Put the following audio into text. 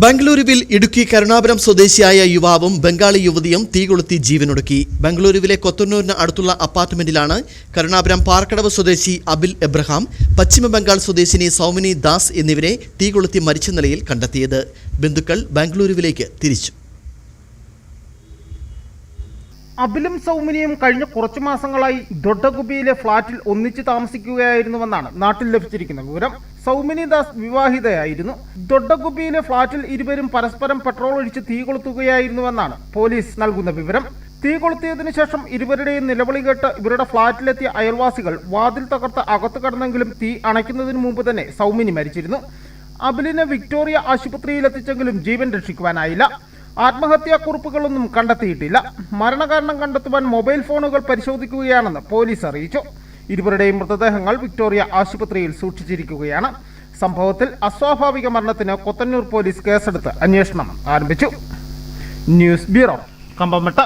ബംഗളൂരുവിൽ ഇടുക്കി കരുണാപുരം സ്വദേശിയായ യുവാവും ബംഗാളി യുവതിയും തീകൊളുത്തി ജീവനൊടുക്കി. ബംഗളൂരുവിലെ കൊത്തന്നൂരിന് അടുത്തുള്ള അപ്പാർട്ട്മെന്റിലാണ് കരുണാപുരം പാർക്കടവ് സ്വദേശി അബിൽ എബ്രഹാം, പശ്ചിമ ബംഗാൾ സ്വദേശിനി സൗമിനി ദാസ് എന്നിവരെ തീകൊളുത്തി മരിച്ച നിലയിൽ കണ്ടെത്തിയത്. ബന്ധുക്കൾ ബംഗളൂരുവിലേക്ക് തിരിച്ചു. അബിലും സൗമിനിയും കഴിഞ്ഞ കുറച്ചു മാസങ്ങളായി ദൊഡ്ഡഗുബിയിലെ ഫ്ളാറ്റിൽ ഒന്നിച്ച് താമസിക്കുകയായിരുന്നുവെന്നാണ് നാട്ടിൽ ലഭിച്ചിരിക്കുന്ന വിവരം. സൗമിനി ദാസ് വിവാഹിതയായിരുന്നു. ദൊഡ്ഡഗുബിയിലെ ഫ്ളാറ്റിൽ ഇരുവരും പരസ്പരം പെട്രോൾ ഒഴിച്ച് തീ കൊളുത്തുകയായിരുന്നുവെന്നാണ് പോലീസ് നൽകുന്ന വിവരം. തീ കൊളുത്തിയതിനു ശേഷം ഇരുവരുടെയും നിലവിളി കേട്ട് ഇവരുടെ ഫ്ളാറ്റിലെത്തിയ അയൽവാസികൾ വാതിൽ തകർത്ത് അകത്തു കടന്നെങ്കിലും തീ അണയ്ക്കുന്നതിന് മുമ്പ് തന്നെ സൗമിനി മരിച്ചിരുന്നു. അബിലിനെ വിക്ടോറിയ ആശുപത്രിയിലെത്തിച്ചെങ്കിലും ജീവൻ രക്ഷിക്കുവാനായില്ല. ആത്മഹത്യാക്കുറിപ്പുകളൊന്നും കണ്ടെത്തിയിട്ടില്ല. മരണകാരണം കണ്ടെത്തുവാൻ മൊബൈൽ ഫോണുകൾ പരിശോധിക്കുകയാണെന്ന് പോലീസ് അറിയിച്ചു. ഇരുവരുടെയും മൃതദേഹങ്ങൾ വിക്ടോറിയ ആശുപത്രിയിൽ സൂക്ഷിച്ചിരിക്കുകയാണ്. സംഭവത്തിൽ അസ്വാഭാവിക മരണത്തിന് കൊത്തന്നൂർ പോലീസ് കേസെടുത്ത് അന്വേഷണം ആരംഭിച്ചു. News bureau, Kambammettu.